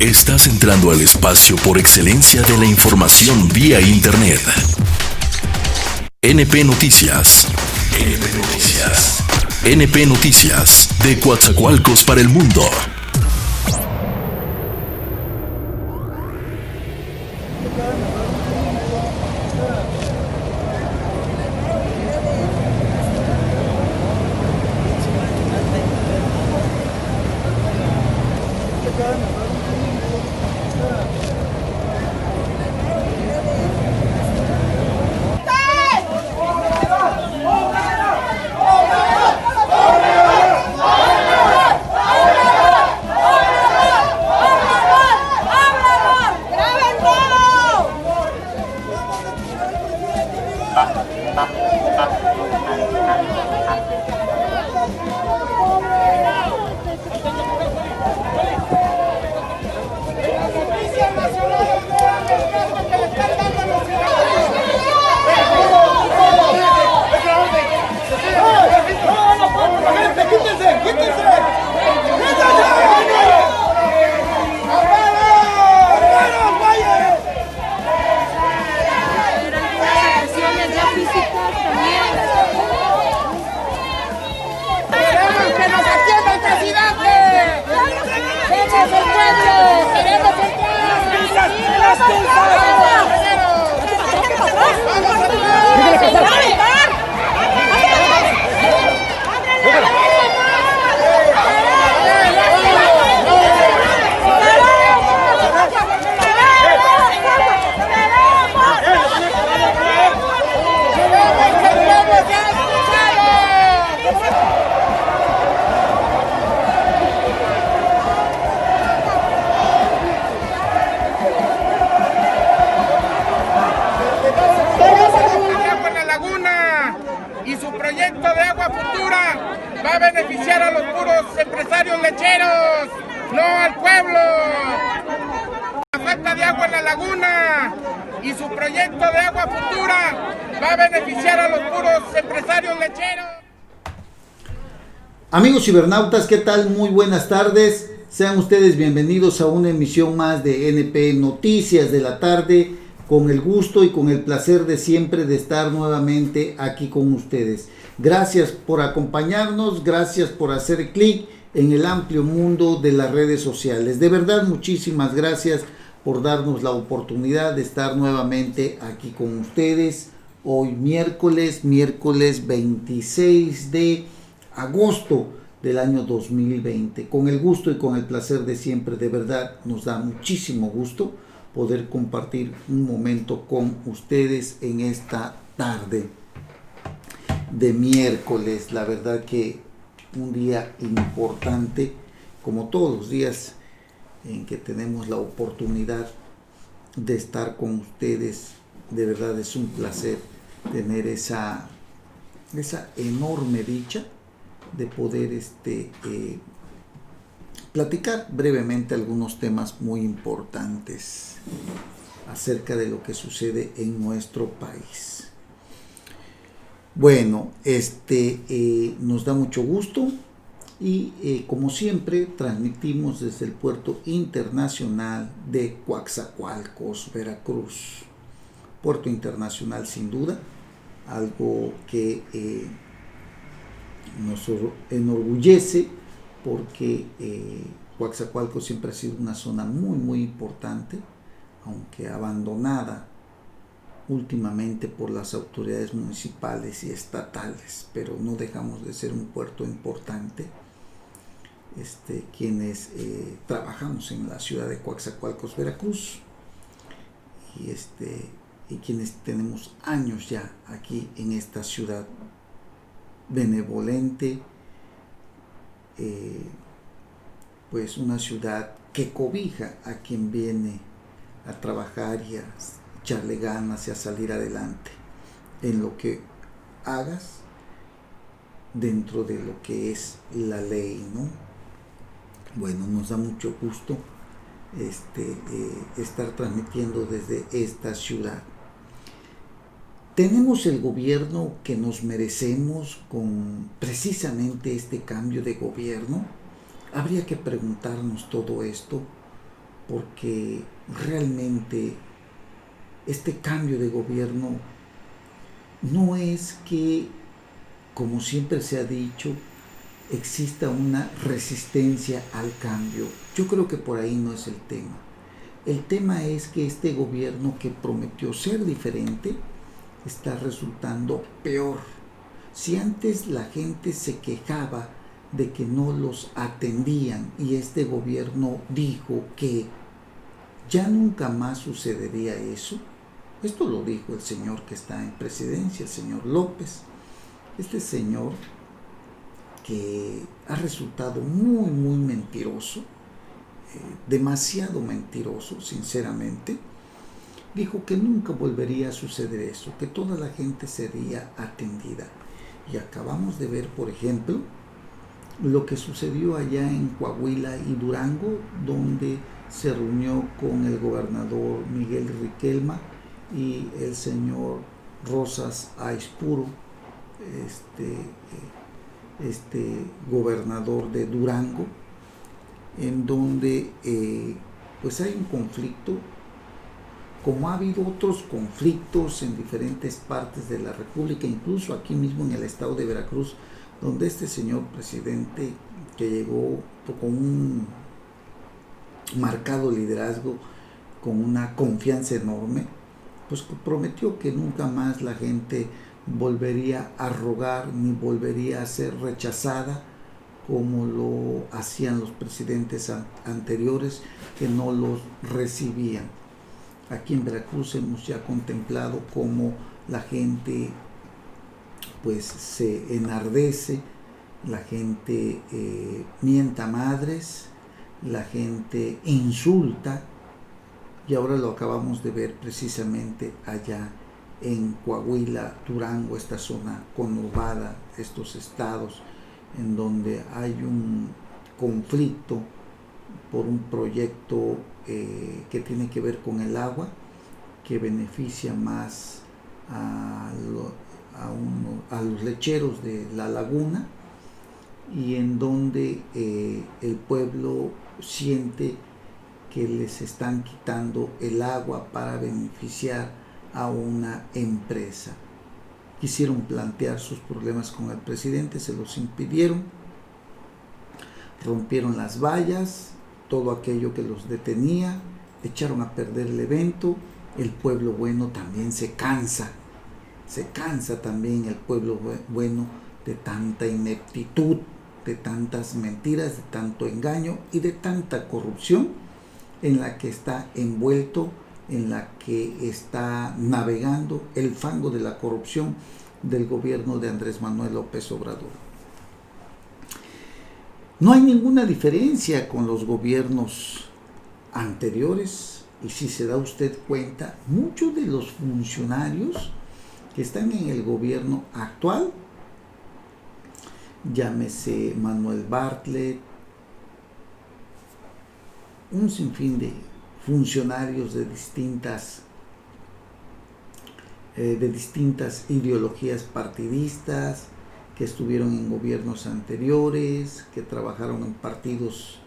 Estás entrando al espacio por excelencia de la información vía Internet. NP Noticias. NP Noticias. NP Noticias, de Coatzacoalcos para el mundo. Va a beneficiar a los puros empresarios lecheros, no al pueblo. La falta de agua en la laguna y su proyecto de agua futura va a beneficiar a los puros empresarios lecheros. Amigos cibernautas, ¿qué tal? Muy buenas tardes. Sean ustedes bienvenidos a una emisión más de NP Noticias de la tarde, con el gusto y con el placer de siempre de estar nuevamente aquí con ustedes. Gracias por acompañarnos, gracias por hacer clic en el amplio mundo de las redes sociales. De verdad, muchísimas gracias por darnos la oportunidad de estar nuevamente aquí con ustedes. Hoy miércoles 26 de agosto del año 2020. Con el gusto y con el placer de siempre, de verdad, nos da muchísimo gusto poder compartir un momento con ustedes en esta tarde de miércoles. La verdad que un día importante, como todos los días en que tenemos la oportunidad de estar con ustedes. De verdad es un placer tener esa enorme dicha de poder platicar brevemente algunos temas muy importantes acerca de lo que sucede en nuestro país. Bueno, nos da mucho gusto y como siempre transmitimos desde el Puerto Internacional de Coatzacoalcos, Veracruz. Puerto internacional sin duda, algo que nos enorgullece porque Coatzacoalcos siempre ha sido una zona muy muy importante, aunque abandonada últimamente por las autoridades municipales y estatales, pero no dejamos de ser un puerto importante. Quienes trabajamos en la ciudad de Coatzacoalcos, Veracruz, y quienes tenemos años ya aquí en esta ciudad benevolente, pues una ciudad que cobija a quien viene a trabajar y a echarle ganas y a salir adelante en lo que hagas dentro de lo que es la ley, ¿no? Bueno, nos da mucho gusto estar transmitiendo desde esta ciudad. ¿Tenemos el gobierno que nos merecemos con precisamente este cambio de gobierno? Habría que preguntarnos todo esto, porque realmente este cambio de gobierno no es que, como siempre se ha dicho, exista una resistencia al cambio. Yo creo que por ahí no es el tema. El tema es que este gobierno que prometió ser diferente está resultando peor. Si antes la gente se quejaba de que no los atendían y este gobierno dijo que ya nunca más sucedería eso, esto lo dijo el señor que está en presidencia, el señor López. Este señor que ha resultado muy mentiroso, demasiado mentiroso, sinceramente, dijo que nunca volvería a suceder eso, que toda la gente sería atendida. Y acabamos de ver, por ejemplo, lo que sucedió allá en Coahuila y Durango, donde se reunió con el gobernador Miguel Riquelme y el señor Rosas Aispuro, gobernador de Durango, en donde pues hay un conflicto, como ha habido otros conflictos en diferentes partes de la República, incluso aquí mismo en el estado de Veracruz, donde este señor presidente, que llegó con un marcado liderazgo, con una confianza enorme, pues prometió que nunca más la gente volvería a rogar ni volvería a ser rechazada como lo hacían los presidentes anteriores, que no los recibían. Aquí en Veracruz hemos ya contemplado cómo la gente pues se enardece, la gente mienta madres, la gente insulta, y ahora lo acabamos de ver precisamente allá en Coahuila, Durango, esta zona conurbada, estos estados en donde hay un conflicto por un proyecto que tiene que ver con el agua, que beneficia más a los lecheros de la laguna, y en donde el pueblo siente que les están quitando el agua para beneficiar a una empresa. Quisieron plantear sus problemas con el presidente, se los impidieron, rompieron las vallas, todo aquello que los detenía, echaron a perder el evento. El pueblo bueno también se cansa también el pueblo bueno de tanta ineptitud, de tantas mentiras, de tanto engaño y de tanta corrupción en la que está envuelto, en la que está navegando el fango de la corrupción del gobierno de Andrés Manuel López Obrador. No hay ninguna diferencia con los gobiernos anteriores, y si se da usted cuenta, muchos de los funcionarios que están en el gobierno actual, llámese Manuel Bartlett, un sinfín de funcionarios de distintas ideologías partidistas, que estuvieron en gobiernos anteriores, que trabajaron en partidos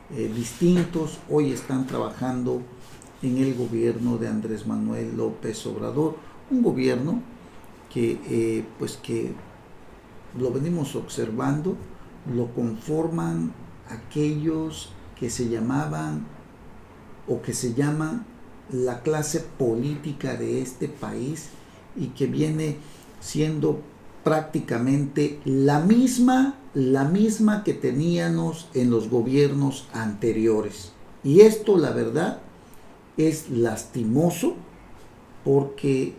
distintos, hoy están trabajando en el gobierno de Andrés Manuel López Obrador, un gobierno que que lo venimos observando, lo conforman aquellos que se llamaban o que se llaman la clase política de este país, y que viene siendo prácticamente la misma que teníamos en los gobiernos anteriores. Y esto, la verdad, es lastimoso, porque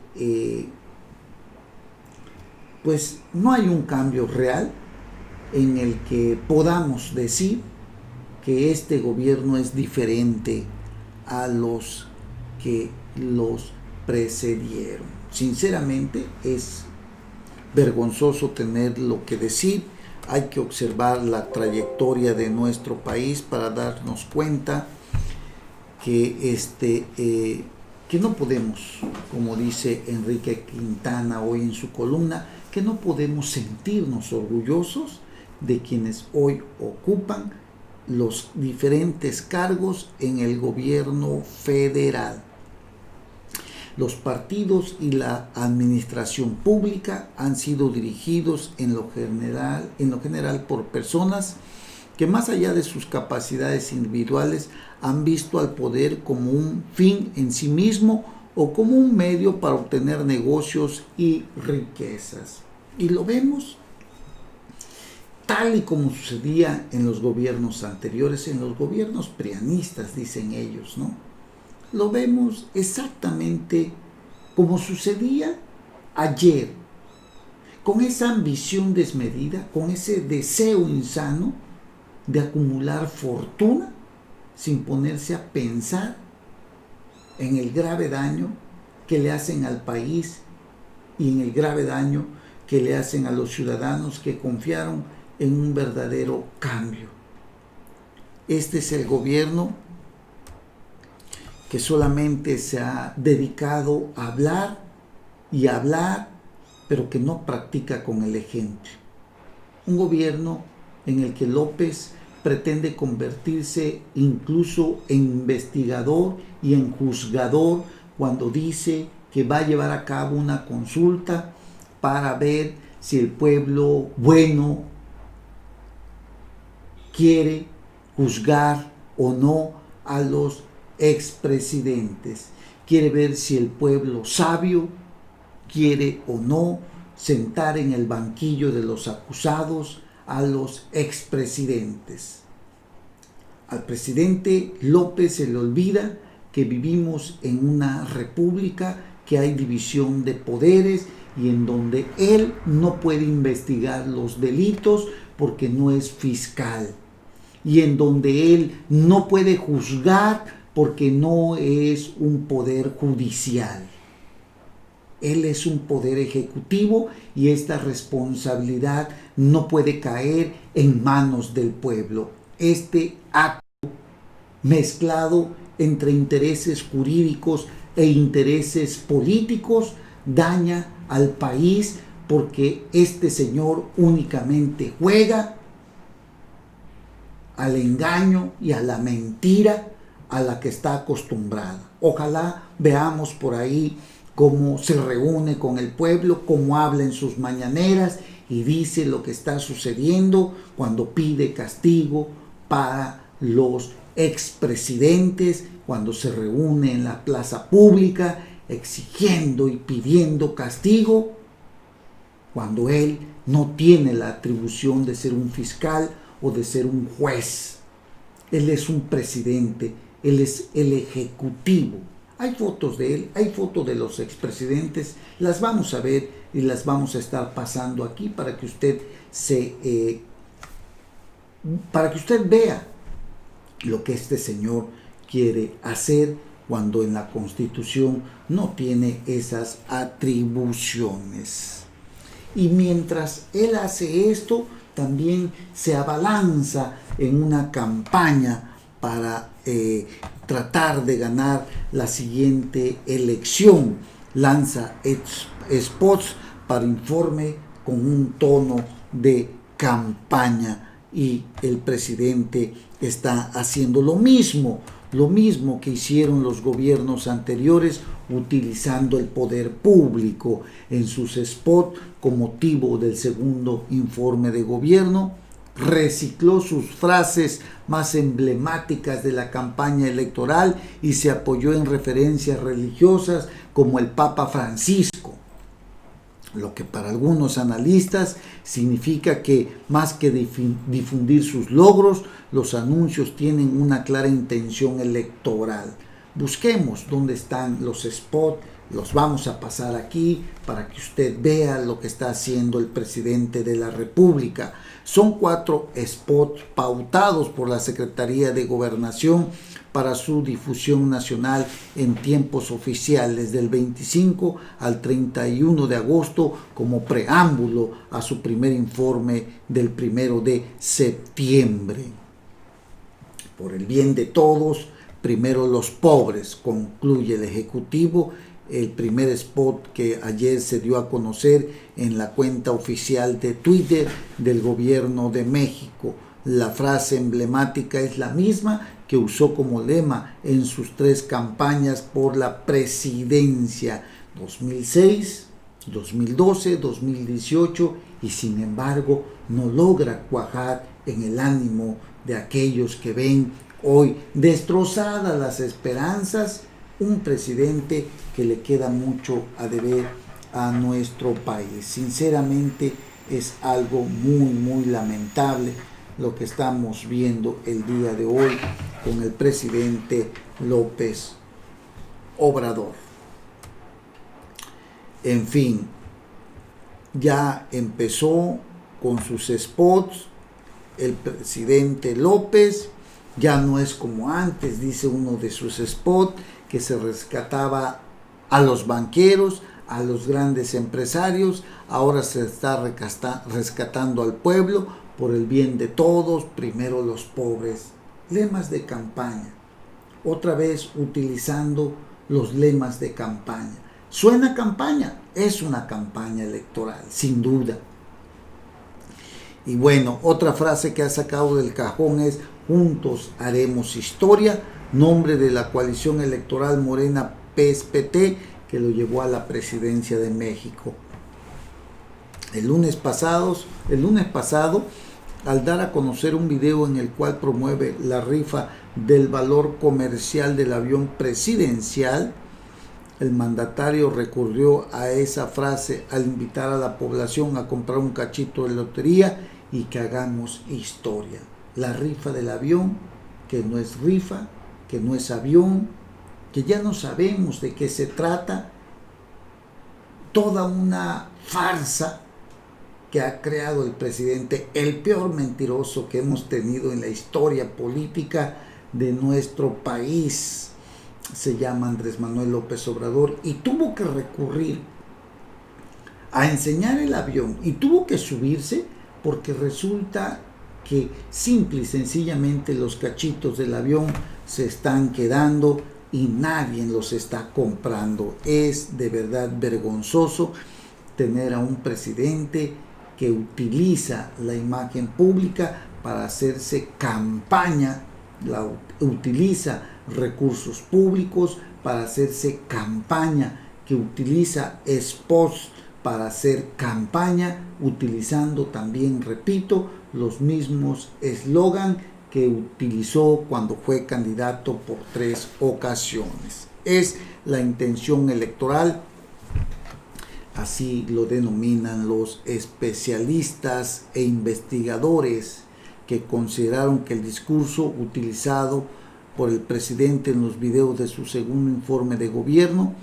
pues no hay un cambio real en el que podamos decir que este gobierno es diferente a los que los precedieron. Sinceramente, es vergonzoso tenerlo que decir. Hay que observar la trayectoria de nuestro país para darnos cuenta que no podemos, como dice Enrique Quintana hoy en su columna, que no podemos sentirnos orgullosos de quienes hoy ocupan los diferentes cargos en el gobierno federal. Los partidos y la administración pública han sido dirigidos en lo general por personas que, más allá de sus capacidades individuales, han visto al poder como un fin en sí mismo o como un medio para obtener negocios y riquezas. Y lo vemos tal y como sucedía en los gobiernos anteriores, en los gobiernos prianistas, dicen ellos, ¿no? Lo vemos exactamente como sucedía ayer, con esa ambición desmedida, con ese deseo insano de acumular fortuna sin ponerse a pensar en el grave daño que le hacen al país y en el grave daño que le hacen a los ciudadanos que confiaron en un verdadero cambio. Este es el gobierno que solamente se ha dedicado a hablar y a hablar, pero que no practica con el ejemplo. Un gobierno en el que López pretende convertirse incluso en investigador y en juzgador cuando dice que va a llevar a cabo una consulta para ver si el pueblo bueno quiere juzgar o no a los expresidentes. Quiere ver si el pueblo sabio quiere o no sentar en el banquillo de los acusados a los expresidentes. Al presidente López se le olvida que vivimos en una república, que hay división de poderes y en donde él no puede investigar los delitos porque no es fiscal, y en donde él no puede juzgar porque no es un poder judicial. Él es un poder ejecutivo y esta responsabilidad no puede caer en manos del pueblo. Este acto mezclado entre intereses jurídicos e intereses políticos daña al país, porque este señor únicamente juega al engaño y a la mentira a la que está acostumbrada. Ojalá veamos por ahí cómo se reúne con el pueblo, cómo habla en sus mañaneras y dice lo que está sucediendo cuando pide castigo para los expresidentes, cuando se reúne en la plaza pública exigiendo y pidiendo castigo, cuando él no tiene la atribución de ser un fiscal o de ser un juez. Él es un presidente, él es el ejecutivo. Hay fotos de él, hay fotos de los expresidentes, las vamos a ver y las vamos a estar pasando aquí para que usted vea lo que este señor quiere hacer cuando en la Constitución no tiene esas atribuciones. Y mientras él hace esto, también se abalanza en una campaña para tratar de ganar la siguiente elección. Lanza spots para informe con un tono de campaña y el presidente está haciendo lo mismo que hicieron los gobiernos anteriores, utilizando el poder público en sus spots con motivo del segundo informe de gobierno. Recicló sus frases más emblemáticas de la campaña electoral y se apoyó en referencias religiosas como el Papa Francisco, lo que para algunos analistas significa que más que difundir sus logros, los anuncios tienen una clara intención electoral. Busquemos dónde están los spots, los vamos a pasar aquí para que usted vea lo que está haciendo el presidente de la República. Son 4 spots pautados por la Secretaría de Gobernación para su difusión nacional en tiempos oficiales del 25 al 31 de agosto como preámbulo a su primer informe del 1 de septiembre. Por el bien de todos, primero los pobres, concluye el Ejecutivo. El primer spot que ayer se dio a conocer en la cuenta oficial de Twitter del Gobierno de México. La frase emblemática es la misma que usó como lema en sus 3 campañas por la presidencia, 2006, 2012, 2018, y sin embargo no logra cuajar en el ánimo de aquellos que ven hoy destrozadas las esperanzas, un presidente que le queda mucho a deber a nuestro país. Sinceramente es algo muy lamentable lo que estamos viendo el día de hoy con el presidente López Obrador. En fin, ya empezó con sus spots el presidente López. Ya no es como antes, dice uno de sus spots, que se rescataba a los banqueros, a los grandes empresarios. Ahora se está rescatando al pueblo por el bien de todos, primero los pobres. Lemas de campaña, otra vez utilizando los lemas de campaña. Suena campaña, es una campaña electoral, sin duda. Y bueno, otra frase que ha sacado del cajón es: juntos haremos historia, nombre de la coalición electoral Morena PSPT, que lo llevó a la presidencia de México. El lunes pasado, al dar a conocer un video en el cual promueve la rifa del valor comercial del avión presidencial, el mandatario recurrió a esa frase al invitar a la población a comprar un cachito de lotería y que hagamos historia. La rifa del avión, que no es rifa, que no es avión, que ya no sabemos de qué se trata, toda una farsa que ha creado el presidente, el peor mentiroso que hemos tenido en la historia política de nuestro país. Se llama Andrés Manuel López Obrador y tuvo que recurrir a enseñar el avión y tuvo que subirse porque resulta que simple y sencillamente los cachitos del avión se están quedando y nadie los está comprando. Es de verdad vergonzoso tener a un presidente que utiliza la imagen pública para hacerse campaña, utiliza recursos públicos para hacerse campaña, que utiliza spots para hacer campaña, utilizando también, repito, los mismos eslogan que utilizó cuando fue candidato por 3 ocasiones. Es la intención electoral, así lo denominan los especialistas e investigadores, que consideraron que el discurso utilizado por el presidente en los videos de su segundo informe de gobierno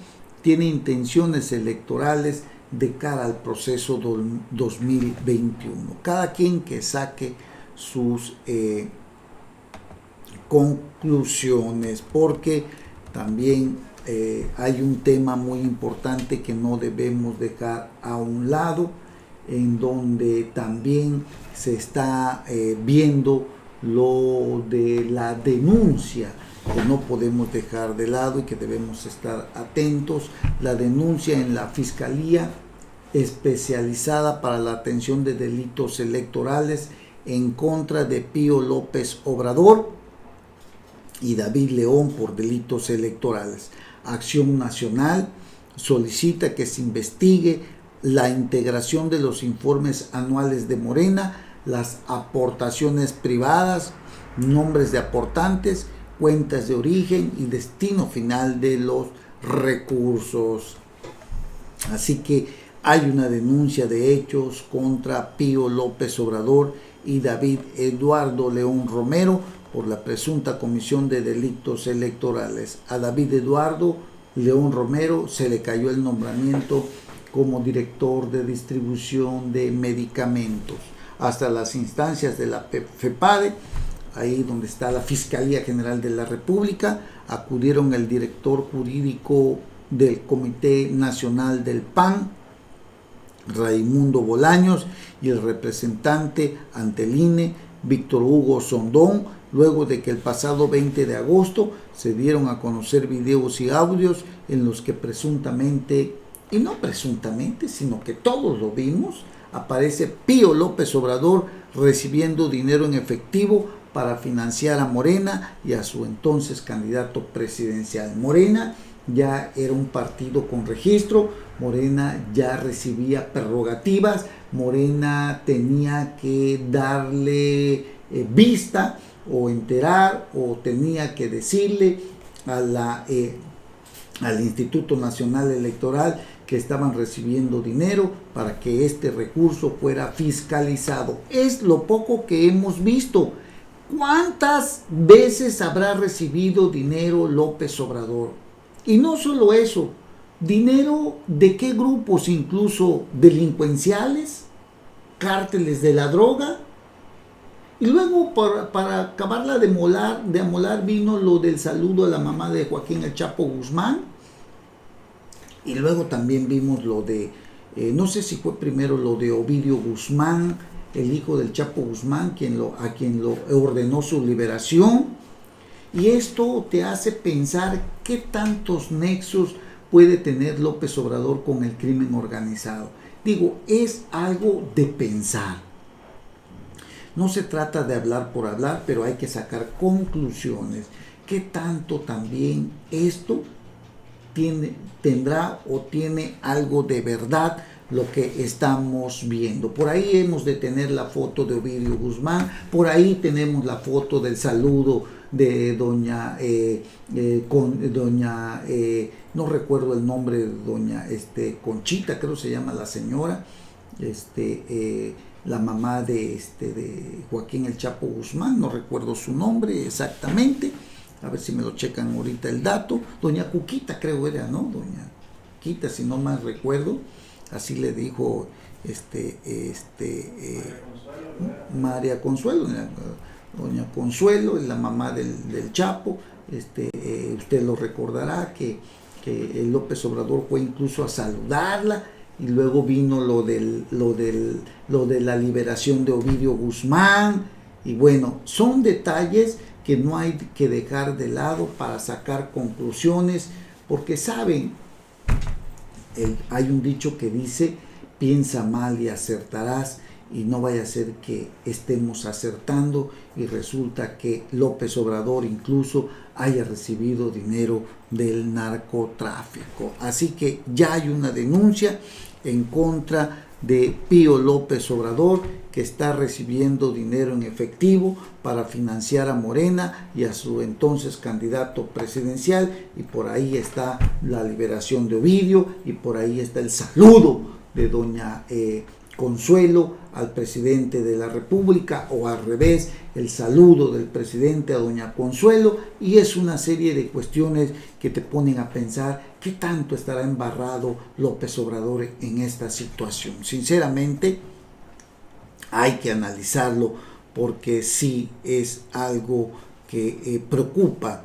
tiene intenciones electorales de cara al proceso 2021. Cada quien que saque sus conclusiones, porque también hay un tema muy importante que no debemos dejar a un lado, en donde también se está viendo lo de la denuncia, que no podemos dejar de lado y que debemos estar atentos. La denuncia en la Fiscalía Especializada para la Atención de Delitos Electorales en contra de Pío López Obrador y David León por delitos electorales. Acción Nacional solicita que se investigue la integración de los informes anuales de Morena, las aportaciones privadas, nombres de aportantes, cuentas de origen y destino final de los recursos. Así que hay una denuncia de hechos contra Pío López Obrador y David Eduardo León Romero por la presunta comisión de delitos electorales. A David Eduardo León Romero se le cayó el nombramiento como director de distribución de medicamentos. Hasta las instancias de la FEPADE, ahí donde está la Fiscalía General de la República, acudieron el director jurídico del Comité Nacional del PAN, Raimundo Bolaños, y el representante ante el INE, Víctor Hugo Sondón, luego de que el pasado 20 de agosto se dieron a conocer videos y audios en los que presuntamente, y no presuntamente, sino que todos lo vimos, aparece Pío López Obrador recibiendo dinero en efectivo para financiar a Morena y a su entonces candidato presidencial. Morena ya era un partido con registro, Morena ya recibía prerrogativas, Morena tenía que darle vista o enterar o tenía que decirle al Instituto Nacional Electoral que estaban recibiendo dinero para que este recurso fuera fiscalizado. Es lo poco que hemos visto. ¿Cuántas veces habrá recibido dinero López Obrador? Y no solo eso, dinero de qué grupos, incluso delincuenciales, cárteles de la droga. Y luego para acabarla de amolar vino lo del saludo a la mamá de Joaquín El Chapo Guzmán. Y luego también vimos lo de, no sé si fue primero lo de Ovidio Guzmán, el hijo del Chapo Guzmán, a quien lo ordenó su liberación. Y esto te hace pensar qué tantos nexos puede tener López Obrador con el crimen organizado. Digo, es algo de pensar. No se trata de hablar por hablar, pero hay que sacar conclusiones. ¿Qué tanto también esto tendrá o tiene algo de verdad lo que estamos viendo? Por ahí hemos de tener la foto de Ovidio Guzmán, por ahí tenemos la foto del saludo de doña no recuerdo el nombre de doña Conchita, creo se llama la señora, la mamá de Joaquín El Chapo Guzmán, no recuerdo su nombre exactamente, a ver si me lo checan ahorita el dato, doña Cuquita creo era, ¿no? Doña Cuquita, si no mal recuerdo, así le dijo María Consuelo, doña Consuelo, la mamá del Chapo. Usted lo recordará que el López Obrador fue incluso a saludarla, y luego vino lo de la liberación de Ovidio Guzmán, y bueno, son detalles que no hay que dejar de lado para sacar conclusiones, porque saben, hay un dicho que dice, piensa mal y acertarás, y no vaya a ser que estemos acertando y resulta que López Obrador incluso haya recibido dinero del narcotráfico. Así que ya hay una denuncia en contra de Pío López Obrador, que está recibiendo dinero en efectivo para financiar a Morena y a su entonces candidato presidencial, y por ahí está la liberación de Ovidio, y por ahí está el saludo de doña Consuelo al presidente de la República, o al revés, el saludo del presidente a doña Consuelo, y es una serie de cuestiones que te ponen a pensar qué tanto estará embarrado López Obrador en esta situación. Sinceramente, hay que analizarlo, porque sí es algo que preocupa,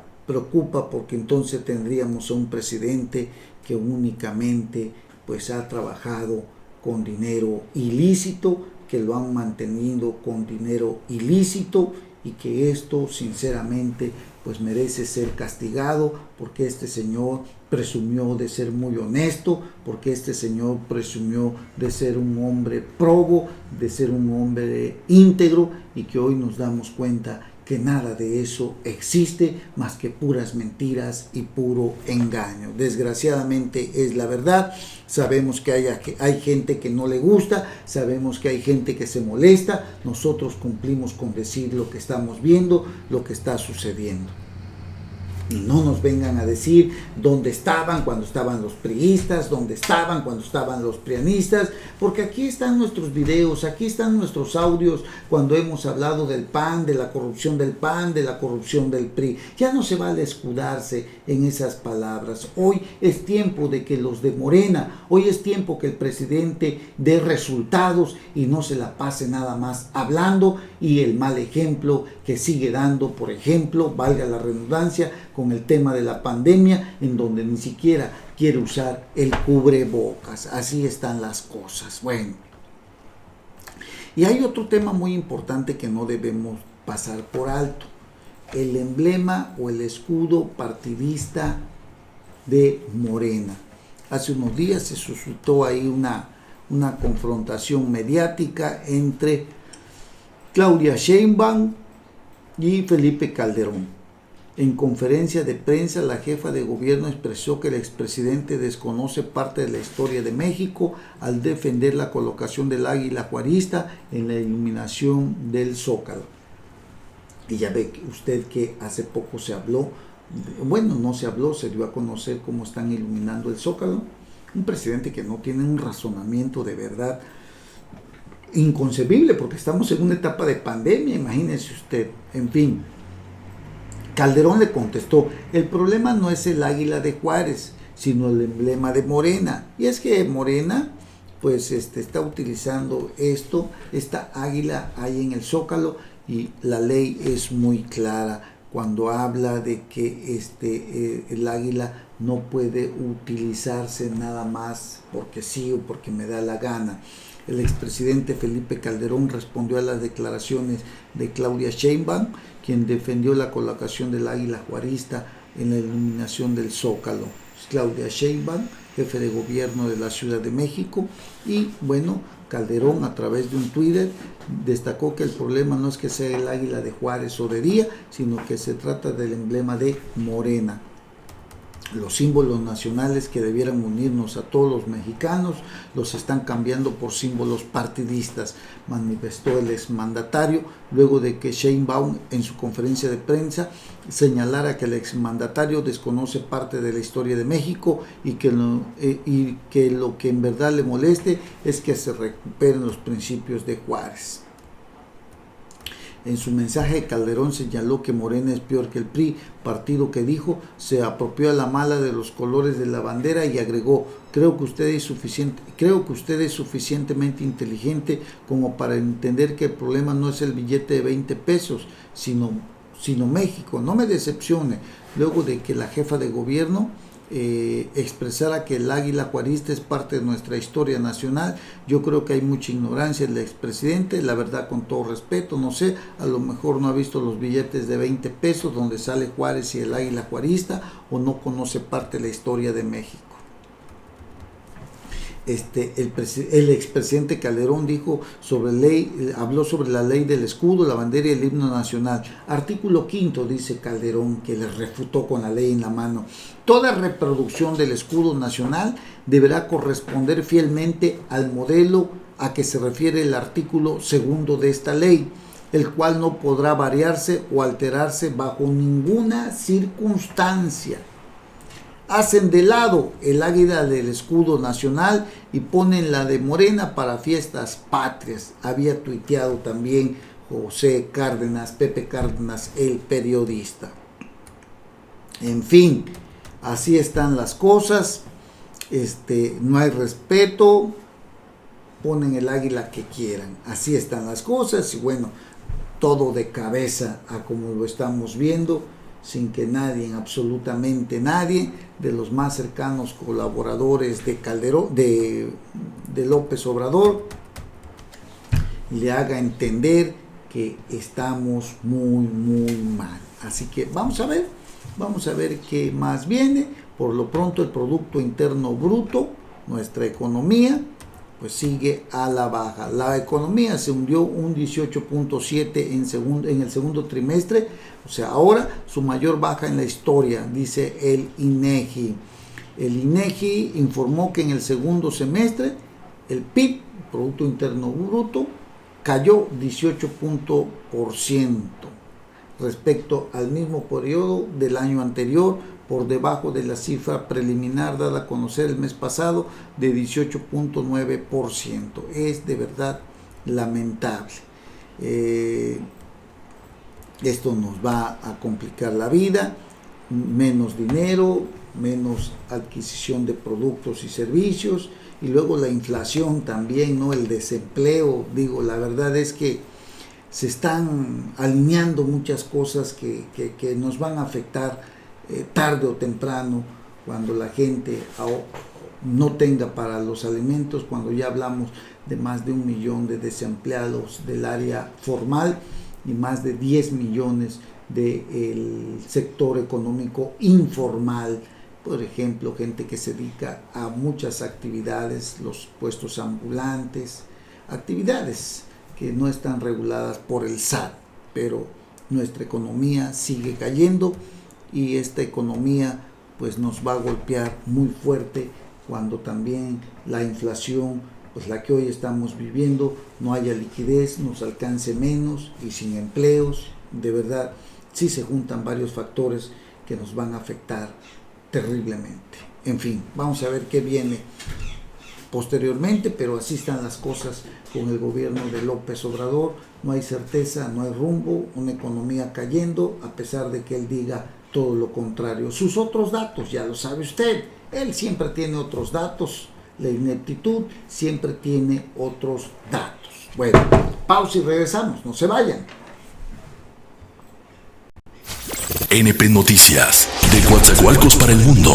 porque entonces tendríamos a un presidente que únicamente pues ha trabajado con dinero ilícito, que lo han mantenido con dinero ilícito, y que esto sinceramente pues merece ser castigado, porque este señor presumió de ser muy honesto, porque este señor presumió de ser un hombre probo, de ser un hombre íntegro, y que hoy nos damos cuenta que nada de eso existe más que puras mentiras y puro engaño. Desgraciadamente es la verdad. Sabemos que hay gente que no le gusta, sabemos que hay gente que se molesta. Nosotros cumplimos con decir lo que estamos viendo, lo que está sucediendo. Y no nos vengan a decir dónde estaban cuando estaban los priistas, dónde estaban cuando estaban los prianistas, porque aquí están nuestros videos, aquí están nuestros audios cuando hemos hablado del PAN, de la corrupción del PAN, de la corrupción del PRI. Ya no se vale escudarse en esas palabras. Hoy es tiempo de que los de Morena, hoy es tiempo que el presidente dé resultados y no se la pase nada más hablando, y el mal ejemplo que sigue dando, por ejemplo, valga la redundancia, con el tema de la pandemia, en donde ni siquiera quiere usar el cubrebocas. Así están las cosas. Bueno, y hay otro tema muy importante que no debemos pasar por alto: el emblema o el escudo partidista de Morena. Hace unos días se suscitó ahí una confrontación mediática entre Claudia Sheinbaum y Felipe Calderón. En conferencia de prensa, la jefa de gobierno expresó que el expresidente desconoce parte de la historia de México al defender la colocación del águila juarista en la iluminación del Zócalo. Y ya ve usted que hace poco se habló, bueno, no se habló, se dio a conocer cómo están iluminando el Zócalo. Un presidente que no tiene un razonamiento de verdad inconcebible, porque estamos en una etapa de pandemia, imagínese usted. En fin, Calderón le contestó: el problema no es el águila de Juárez, sino el emblema de Morena. Y es que Morena pues está utilizando esta águila ahí en el Zócalo, y la ley es muy clara cuando habla de que el águila no puede utilizarse nada más porque sí o porque me da la gana. El expresidente Felipe Calderón respondió a las declaraciones de Claudia Sheinbaum, quien defendió la colocación del águila juarista en la iluminación del Zócalo. Claudia Sheinbaum, jefe de gobierno de la Ciudad de México, y bueno, Calderón a través de un Twitter destacó que el problema no es que sea el águila de Juárez o de Díaz, sino que se trata del emblema de Morena. Los símbolos nacionales que debieran unirnos a todos los mexicanos los están cambiando por símbolos partidistas, manifestó el exmandatario, luego de que Sheinbaum en su conferencia de prensa señalara que el exmandatario desconoce parte de la historia de México y que lo que en verdad le moleste es que se recuperen los principios de Juárez. En su mensaje, Calderón señaló que Morena es peor que el PRI, partido que dijo se apropió a la mala de los colores de la bandera, y agregó: creo que usted es suficientemente inteligente como para entender que el problema no es el billete de 20 pesos, sino México. No me decepcione. Luego de que la jefa de gobierno expresara que el águila juarista es parte de nuestra historia nacional, yo creo que hay mucha ignorancia del expresidente, la verdad, con todo respeto, no sé, a lo mejor no ha visto los billetes de 20 pesos donde sale Juárez y el águila juarista, o no conoce parte de la historia de México. El expresidente Calderón habló sobre la ley del escudo, la bandera y el himno nacional. Artículo 5, dice Calderón, que le refutó con la ley en la mano: toda reproducción del escudo nacional deberá corresponder fielmente al modelo a que se refiere el artículo 2 de esta ley, el cual no podrá variarse o alterarse bajo ninguna circunstancia. Hacen de lado el águila del escudo nacional y ponen la de Morena para fiestas patrias, había tuiteado también Pepe Cárdenas, el periodista. En fin, así están las cosas, no hay respeto, ponen el águila que quieran, así están las cosas, y bueno, todo de cabeza a como lo estamos viendo, sin que nadie, absolutamente nadie, de los más cercanos colaboradores de Calderón, de López Obrador, le haga entender que estamos muy, muy mal. Así que vamos a ver qué más viene. Por lo pronto, el Producto Interno Bruto, nuestra economía, pues sigue a la baja. La economía se hundió un 18.7 en el segundo trimestre, o sea, ahora su mayor baja en la historia, dice el INEGI. El INEGI informó que en el segundo semestre el PIB, Producto Interno Bruto, cayó 18% respecto al mismo periodo del año anterior, por debajo de la cifra preliminar dada a conocer el mes pasado de 18.9%. Es de verdad lamentable. Esto nos va a complicar la vida, menos dinero, menos adquisición de productos y servicios, y luego la inflación también, ¿no? El desempleo. Digo, la verdad es que se están alineando muchas cosas que nos van a afectar tarde o temprano, cuando la gente no tenga para los alimentos, cuando ya hablamos de más de 1 millón de desempleados del área formal y más de 10 millones del sector económico informal, por ejemplo, gente que se dedica a muchas actividades, los puestos ambulantes, actividades que no están reguladas por el SAT, pero nuestra economía sigue cayendo y esta economía pues nos va a golpear muy fuerte cuando también la inflación, pues la que hoy estamos viviendo, no haya liquidez, nos alcance menos y sin empleos. De verdad, sí se juntan varios factores que nos van a afectar terriblemente. En fin, vamos a ver qué viene posteriormente, pero así están las cosas con el gobierno de López Obrador. No hay certeza, no hay rumbo, una economía cayendo, a pesar de que él diga todo lo contrario. Sus otros datos, ya lo sabe usted, él siempre tiene otros datos, la ineptitud siempre tiene otros datos. Bueno, pausa y regresamos, no se vayan. NP Noticias, de Coatzacoalcos para el mundo.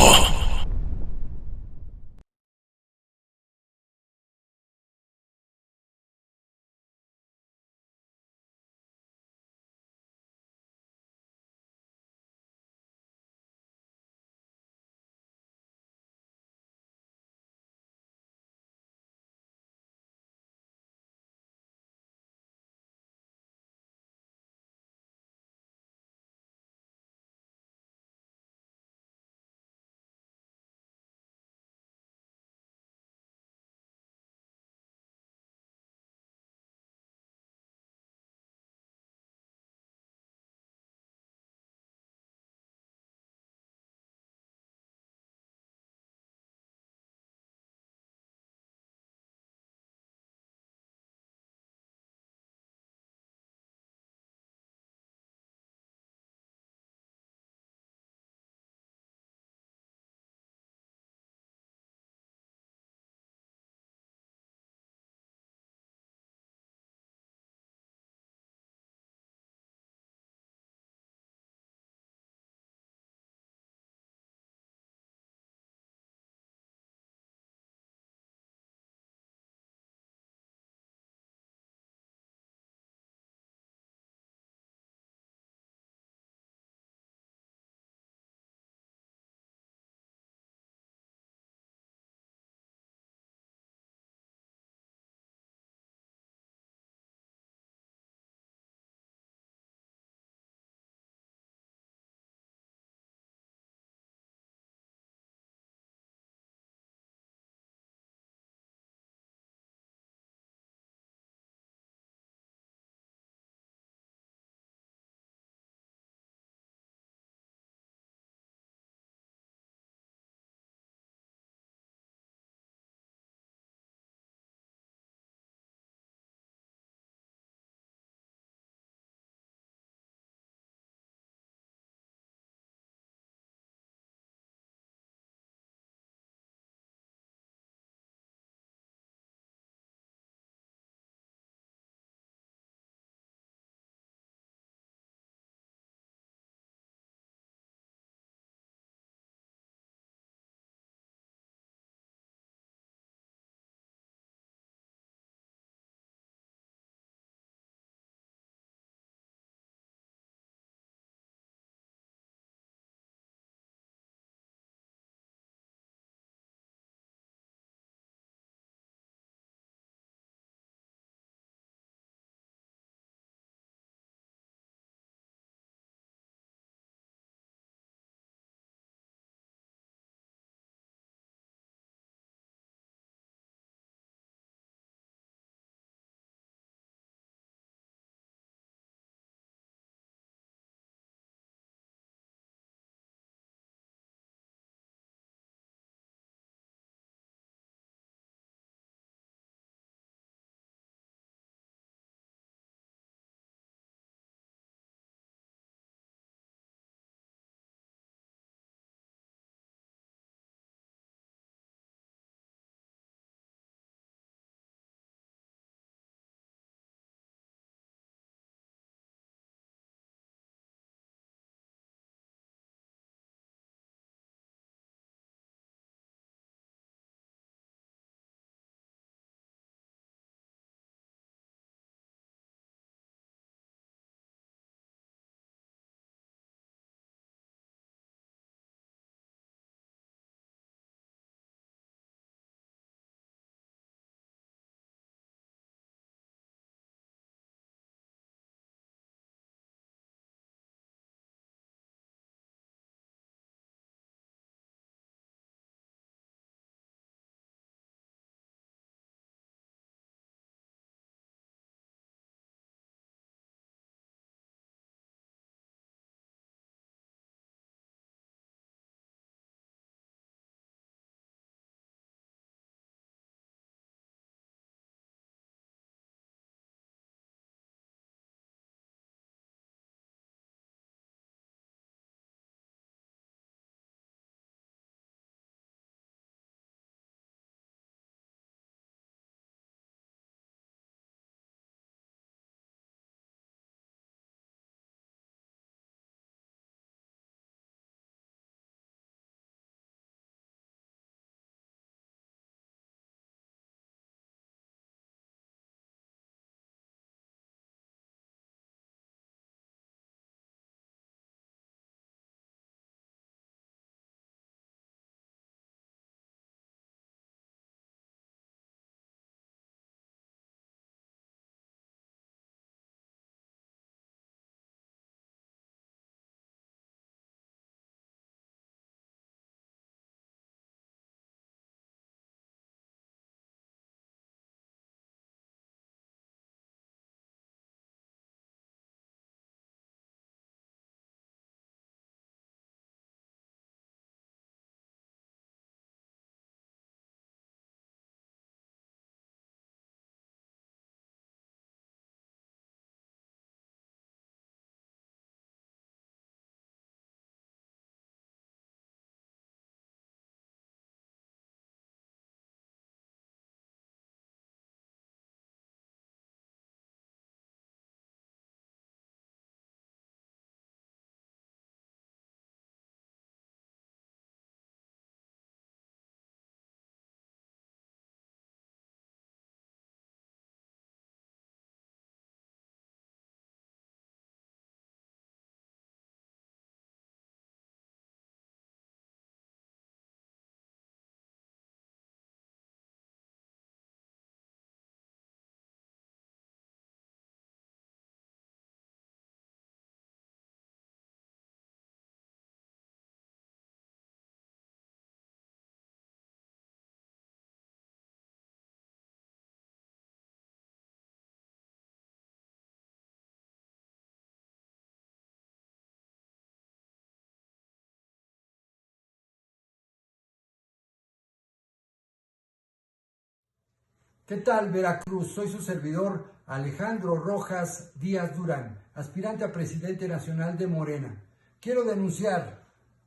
¿Qué tal, Veracruz? Soy su servidor Alejandro Rojas Díaz Durán, aspirante a presidente nacional de Morena. Quiero denunciar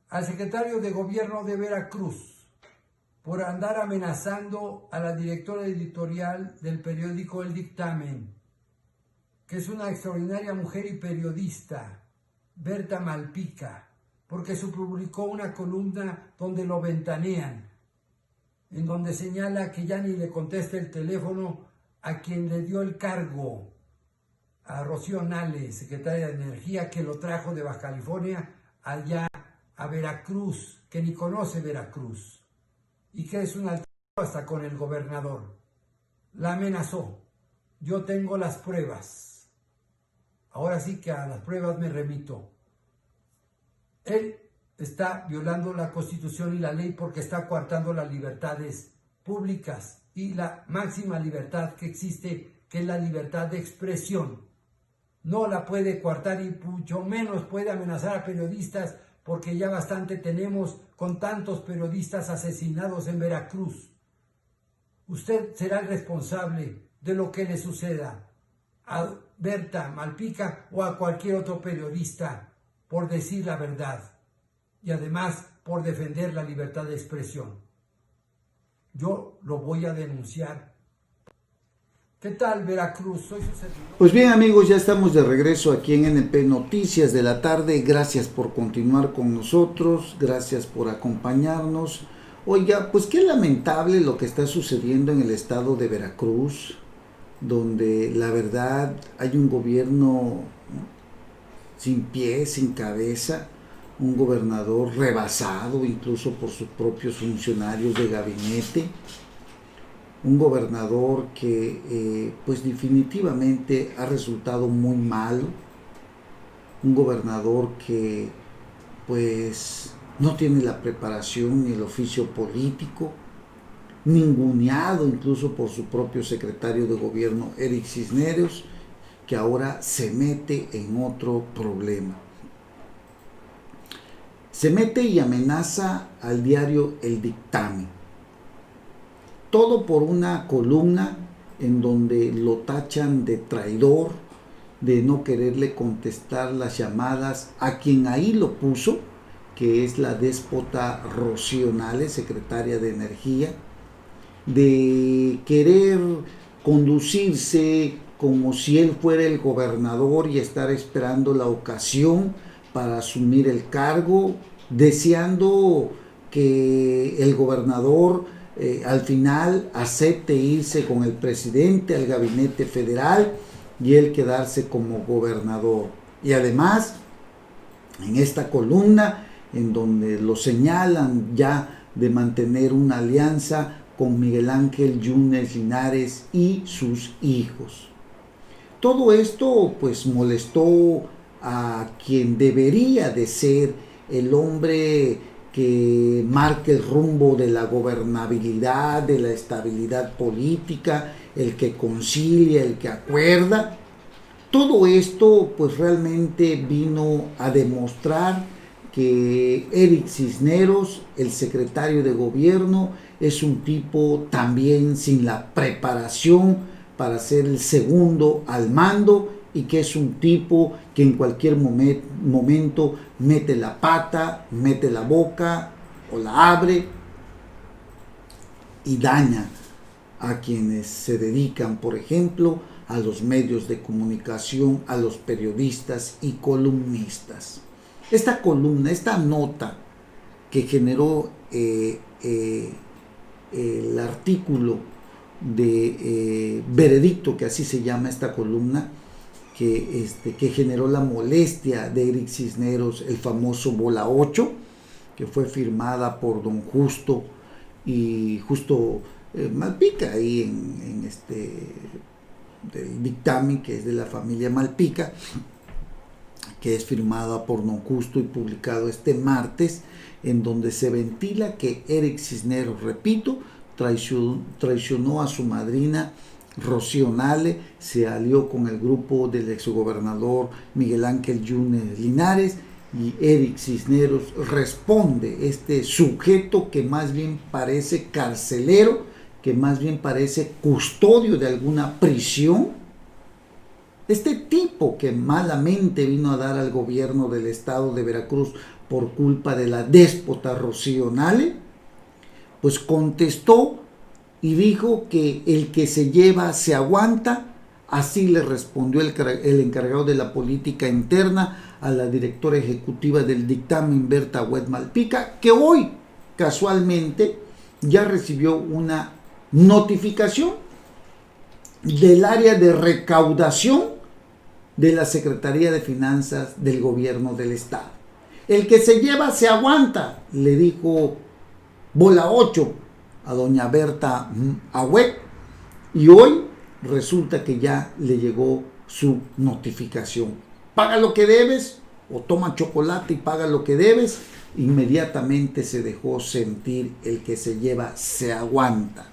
al secretario de Gobierno de Veracruz por andar amenazando a la directora editorial del periódico El Dictamen, que es una extraordinaria mujer y periodista, Berta Malpica, porque se publicó una columna donde lo ventanean, en donde señala que ya ni le contesta el teléfono a quien le dio el cargo, a Rocío Nale, secretaria de Energía, que lo trajo de Baja California allá a Veracruz, que ni conoce Veracruz, y que es un altavoz hasta con el gobernador. La amenazó. Yo tengo las pruebas. Ahora sí que a las pruebas me remito. Él está violando la Constitución y la ley porque está coartando las libertades públicas y la máxima libertad que existe, que es la libertad de expresión. No la puede coartar y mucho menos puede amenazar a periodistas, porque ya bastante tenemos con tantos periodistas asesinados en Veracruz. Usted será el responsable de lo que le suceda a Berta Malpica o a cualquier otro periodista por decir la verdad y además por defender la libertad de expresión. Yo lo voy a denunciar. ¿Qué tal, Veracruz? Soy su servidor. Pues bien, amigos, ya estamos de regreso aquí en NP Noticias de la Tarde. Gracias por continuar con nosotros, gracias por acompañarnos. Oiga, pues qué lamentable lo que está sucediendo en el estado de Veracruz, donde la verdad hay un gobierno sin pies, sin cabeza, un gobernador rebasado incluso por sus propios funcionarios de gabinete, un gobernador que pues definitivamente ha resultado muy malo, un gobernador que pues no tiene la preparación ni el oficio político, ninguneado incluso por su propio secretario de gobierno Eric Cisneros, que ahora se mete en otro problema. Se mete y amenaza al diario El Dictamen. Todo por una columna en donde lo tachan de traidor, de no quererle contestar las llamadas a quien ahí lo puso, que es la déspota Rocío Nale, secretaria de Energía, de querer conducirse como si él fuera el gobernador y estar esperando la ocasión para asumir el cargo, deseando que el gobernador al final acepte irse con el presidente al gabinete federal y él quedarse como gobernador. Y además, en esta columna, en donde lo señalan ya de mantener una alianza con Miguel Ángel Yunes Linares y sus hijos. Todo esto pues molestó a quien debería de ser el hombre que marque el rumbo de la gobernabilidad, de la estabilidad política, el que concilia, el que acuerda. Todo esto pues realmente vino a demostrar que Eric Cisneros, el secretario de gobierno, es un tipo también sin la preparación para ser el segundo al mando y que es un tipo que en cualquier momento mete la pata, mete la boca o la abre y daña a quienes se dedican, por ejemplo, a los medios de comunicación, a los periodistas y columnistas. Esta columna, esta nota que generó el artículo de Veredicto, que así se llama esta columna, que generó la molestia de Eric Cisneros, el famoso Bola 8, que fue firmada por don Justo y Justo Malpica, ahí en del Dictamen, que es de la familia Malpica, que es firmada por don Justo y publicado este martes, en donde se ventila que Eric Cisneros, repito, traicionó a su madrina Rocío Nale, se alió con el grupo del exgobernador Miguel Ángel Yunes Linares, y Eric Cisneros responde, este sujeto que más bien parece carcelero, que más bien parece custodio de alguna prisión. Este tipo que malamente vino a dar al gobierno del estado de Veracruz por culpa de la déspota Rocío Nale, pues contestó y dijo que el que se lleva se aguanta. Así le respondió el encargado de la política interna a la directora ejecutiva del dictamen, Berta Agüed Malpica, que hoy casualmente ya recibió una notificación del área de recaudación de la Secretaría de Finanzas del Gobierno del Estado. El que se lleva se aguanta, le dijo Bola 8 a doña Berta Agüed, y hoy resulta que ya le llegó su notificación. Paga lo que debes o toma chocolate y paga lo que debes. Inmediatamente se dejó sentir: el que se lleva se aguanta.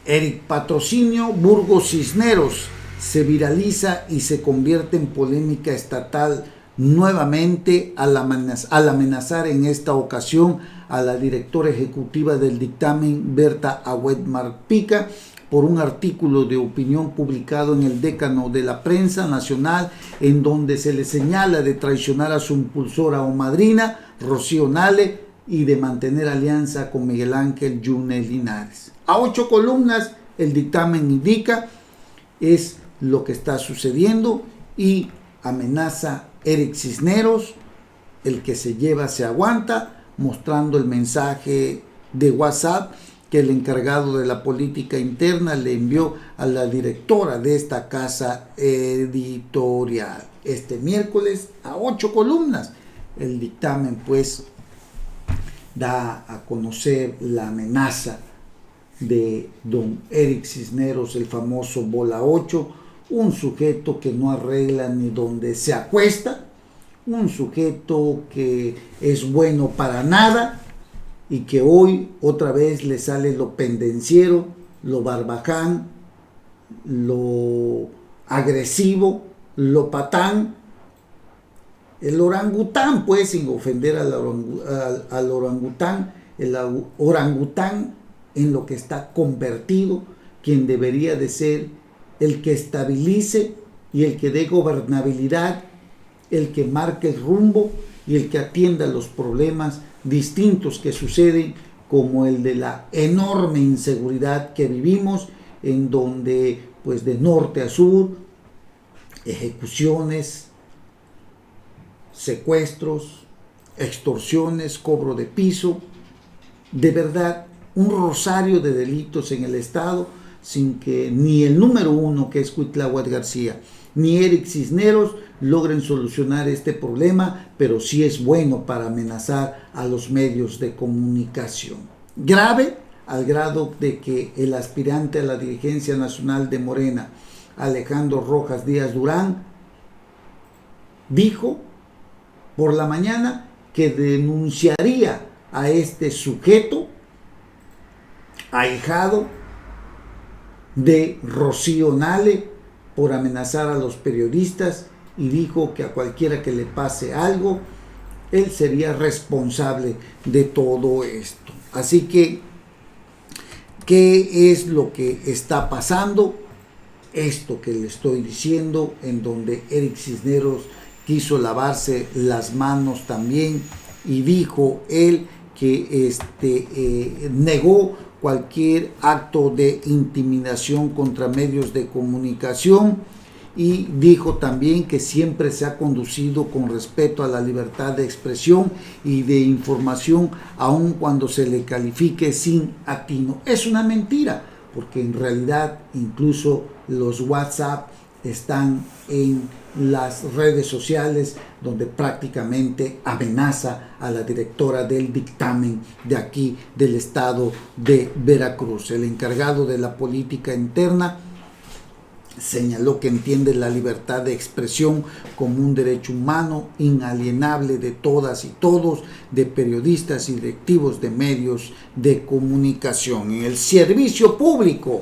Eric Patrocinio Burgos Cisneros se viraliza y se convierte en polémica estatal nuevamente al amenazar en esta ocasión a la directora ejecutiva del dictamen, Berta Agüed Malpica, por un artículo de opinión publicado en el Décano de la Prensa Nacional, en donde se le señala de traicionar a su impulsora o madrina, Rocío Nale, y de mantener alianza con Miguel Ángel Yunes Linares. A 8 columnas, el dictamen indica es lo que está sucediendo y amenaza Eric Cisneros: el que se lleva se aguanta, mostrando el mensaje de WhatsApp que el encargado de la política interna le envió a la directora de esta casa editorial. Este miércoles, a 8 columnas, el dictamen pues da a conocer la amenaza de don Eric Cisneros, el famoso Bola 8, un sujeto que no arregla ni donde se acuesta, un sujeto que es bueno para nada, y que hoy otra vez le sale lo pendenciero, lo barbaján, lo agresivo, lo patán, el orangután, pues, sin ofender al orangután, el orangután en lo que está convertido, quien debería de ser el que estabilice y el que dé gobernabilidad, el que marque el rumbo y el que atienda los problemas distintos que suceden, como el de la enorme inseguridad que vivimos, en donde pues de norte a sur, ejecuciones, secuestros, extorsiones, cobro de piso, de verdad un rosario de delitos en el estado, sin que ni el número uno, que es Cuitláhuac García, ni Eric Cisneros logren solucionar este problema, pero sí es bueno para amenazar a los medios de comunicación. Grave al grado de que el aspirante a la dirigencia nacional de Morena, Alejandro Rojas Díaz Durán, dijo por la mañana que denunciaría a este sujeto ahijado de Rocío Nale por amenazar a los periodistas, y dijo que a cualquiera que le pase algo, él sería responsable de todo esto. Así que, ¿qué es lo que está pasando? Esto que le estoy diciendo, en donde Eric Cisneros quiso lavarse las manos también, y dijo él que negó cualquier acto de intimidación contra medios de comunicación, y dijo también que siempre se ha conducido con respeto a la libertad de expresión y de información, aun cuando se le califique sin atino. Es una mentira, porque en realidad incluso los WhatsApp están en las redes sociales, donde prácticamente amenaza a la directora del dictamen de aquí del estado de Veracruz. El encargado de la política interna señaló que entiende la libertad de expresión como un derecho humano inalienable de todas y todos, de periodistas y directivos de medios de comunicación. En el servicio público,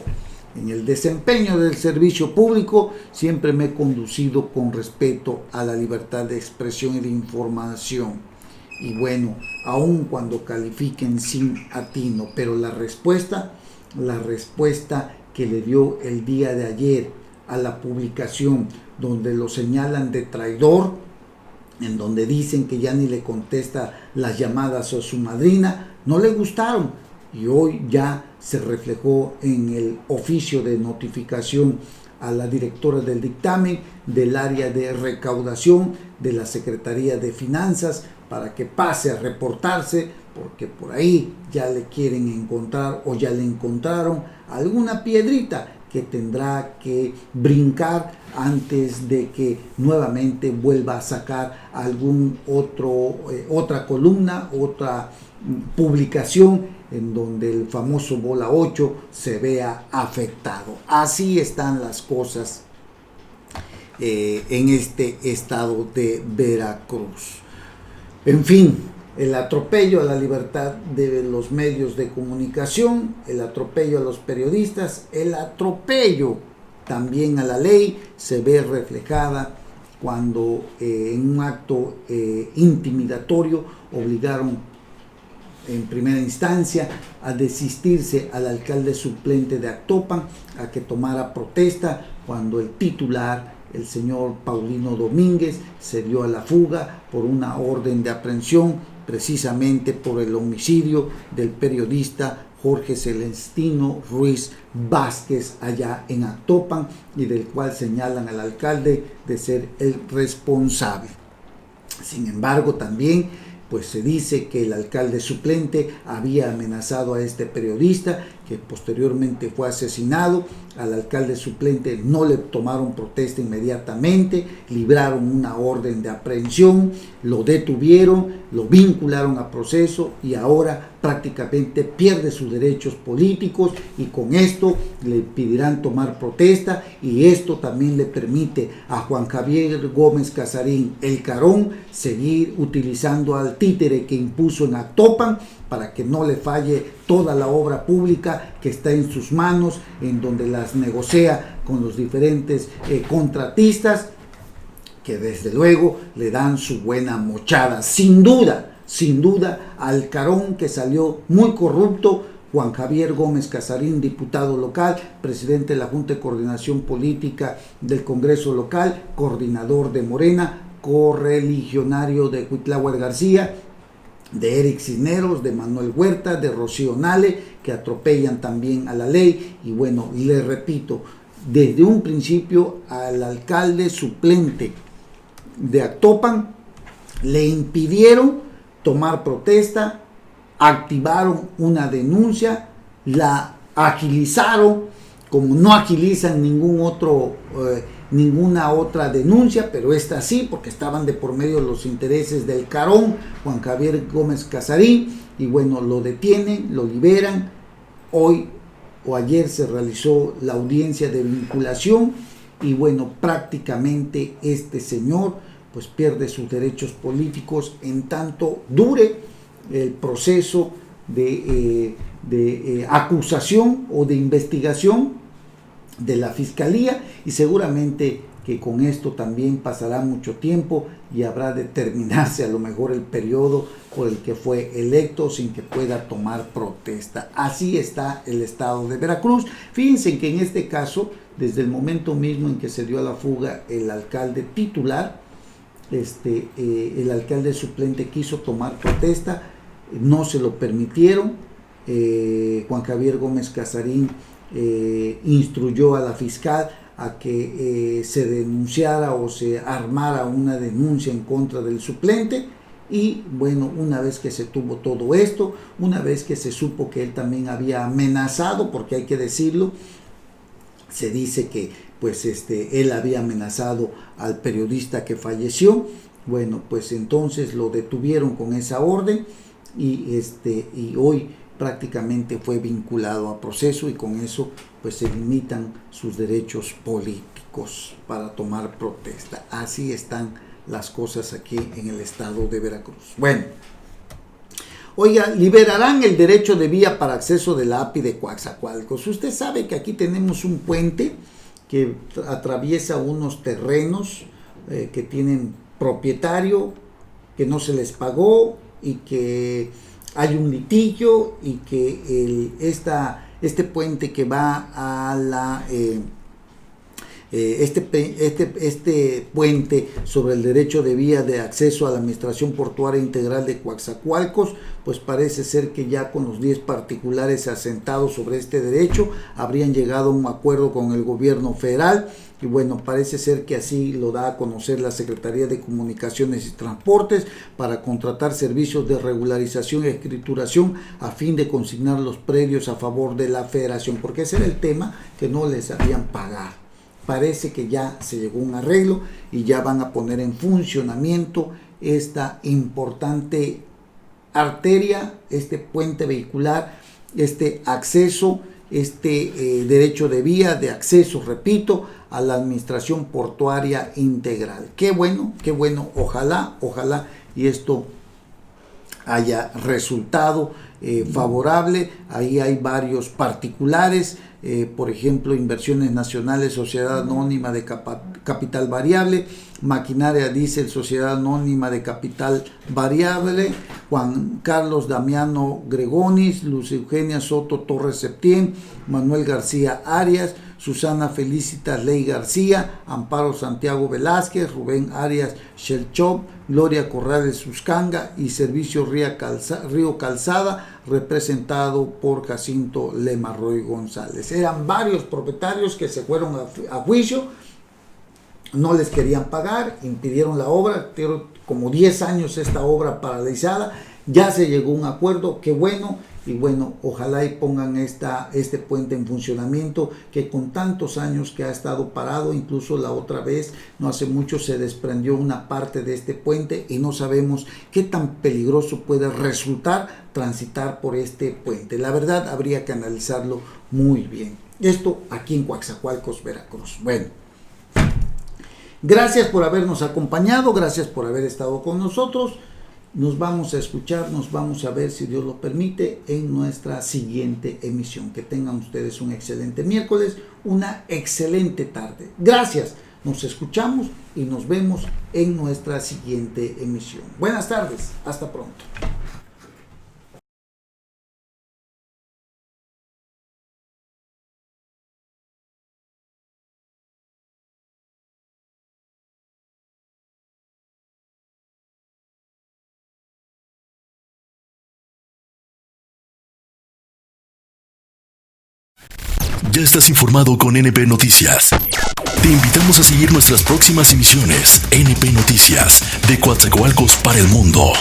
en el desempeño del servicio público, siempre me he conducido con respeto a la libertad de expresión y de información. y bueno, aun cuando califiquen sin atino, pero la respuesta que le dio el día de ayer a la publicación donde lo señalan de traidor, en donde dicen que ya ni le contesta las llamadas a su madrina, no le gustaron, y hoy ya se reflejó en el oficio de notificación a la directora del dictamen del área de recaudación de la Secretaría de Finanzas para que pase a reportarse, porque por ahí ya le quieren encontrar o ya le encontraron alguna piedrita que tendrá que brincar antes de que nuevamente vuelva a sacar otra columna, otra publicación en donde el famoso bola 8 se vea afectado. Así están las cosas en este estado de Veracruz. En fin, el atropello a la libertad de los medios de comunicación, el atropello a los periodistas, el atropello también a la ley se ve reflejada cuando en un acto intimidatorio obligaron en primera instancia a desistirse al alcalde suplente de Actopan a que tomara protesta cuando el titular, el señor Paulino Domínguez, se dio a la fuga por una orden de aprehensión precisamente por el homicidio del periodista Jorge Celestino Ruiz Vázquez allá en Actopan, y del cual señalan al alcalde de ser el responsable. Sin embargo, también pues se dice que el alcalde suplente había amenazado a este periodista, que posteriormente fue asesinado. Al alcalde suplente no le tomaron protesta inmediatamente, libraron una orden de aprehensión, lo detuvieron, lo vincularon a proceso y ahora prácticamente pierde sus derechos políticos, y con esto le pedirán tomar protesta, y esto también le permite a Juan Javier Gómez Casarín, el Carón, seguir utilizando al títere que impuso en Actopan para que no le falle toda la obra pública que está en sus manos, en donde las negocia con los diferentes contratistas, que desde luego le dan su buena mochada. Sin duda, al Carón, que salió muy corrupto, Juan Javier Gómez Casarín, diputado local, presidente de la Junta de Coordinación Política del Congreso local, coordinador de Morena, correligionario de Cuitláhuac García, de Eric Cisneros, de Manuel Huerta, de Rocío Nale, que atropellan también a la ley. Y bueno, les repito, desde un principio al alcalde suplente de Actopan le impidieron tomar protesta, activaron una denuncia, la agilizaron, como no agilizan ninguna otra denuncia, pero esta sí, porque estaban de por medio los intereses del Carón, Juan Javier Gómez Casarín, y bueno, lo detienen, lo liberan. Hoy o ayer se realizó la audiencia de vinculación, y bueno, prácticamente este señor pues pierde sus derechos políticos en tanto dure el proceso de acusación o de investigación de la Fiscalía, y seguramente que con esto también pasará mucho tiempo y habrá de terminarse a lo mejor el periodo por el que fue electo sin que pueda tomar protesta. Así está el estado de Veracruz. Fíjense que en este caso, desde el momento mismo en que se dio a la fuga el alcalde titular, el alcalde suplente quiso tomar protesta, no se lo permitieron. Juan Javier Gómez Casarín instruyó a la fiscal a que se denunciara o se armara una denuncia en contra del suplente. Y bueno, una vez que se tuvo todo esto, una vez que se supo que él también había amenazado, porque hay que decirlo, se dice que pues él había amenazado al periodista que falleció, bueno, pues entonces lo detuvieron con esa orden, y hoy prácticamente fue vinculado a proceso, y con eso pues se limitan sus derechos políticos para tomar protesta. Así están las cosas aquí en el estado de Veracruz. Bueno, oiga, liberarán el derecho de vía para acceso de la API de Coatzacoalcos. Usted sabe que aquí tenemos un puente que atraviesa unos terrenos que tienen propietario, que no se les pagó, y que hay un litigio y que este puente que va a la este puente sobre el derecho de vía de acceso a la Administración Portuaria Integral de Coatzacoalcos, pues parece ser que ya con los 10 particulares asentados sobre este derecho habrían llegado a un acuerdo con el gobierno federal. Y bueno, parece ser que así lo da a conocer la Secretaría de Comunicaciones y Transportes para contratar servicios de regularización y escrituración a fin de consignar los predios a favor de la federación, porque ese era el tema, que no les habían pagado. Parece que ya se llegó a un arreglo y ya van a poner en funcionamiento esta importante arteria, este puente vehicular, este acceso, derecho de vía de acceso, repito, a la Administración Portuaria Integral. Qué bueno, ojalá y esto haya resultado favorable. Ahí hay varios particulares, por ejemplo, Inversiones Nacionales, Sociedad Anónima de Capital Variable, Maquinaria Diesel, Sociedad Anónima de Capital Variable, Juan Carlos Damiano Gregonis, Luz Eugenia Soto Torres Septién, Manuel García Arias, Susana Felicitas Ley García, Amparo Santiago Velázquez, Rubén Arias Shelchov, Gloria Corrales Suscanga y Servicio Río Calzada, representado por Jacinto Lemarroy González. Eran varios propietarios que se fueron a juicio, no les querían pagar, impidieron la obra, como 10 años esta obra paralizada, ya se llegó a un acuerdo, qué bueno. Y bueno, ojalá y pongan este puente en funcionamiento, que con tantos años que ha estado parado, incluso la otra vez, no hace mucho, se desprendió una parte de este puente y no sabemos qué tan peligroso puede resultar transitar por este puente. La verdad, habría que analizarlo muy bien. Esto aquí en Coatzacoalcos, Veracruz. Bueno, gracias por habernos acompañado, gracias por haber estado con nosotros. Nos vamos a escuchar, nos vamos a ver, si Dios lo permite, en nuestra siguiente emisión. Que tengan ustedes un excelente miércoles, una excelente tarde. Gracias, nos escuchamos y nos vemos en nuestra siguiente emisión. Buenas tardes, hasta pronto. Ya estás informado con NP Noticias. Te invitamos a seguir nuestras próximas emisiones. NP Noticias, de Coatzacoalcos para el mundo.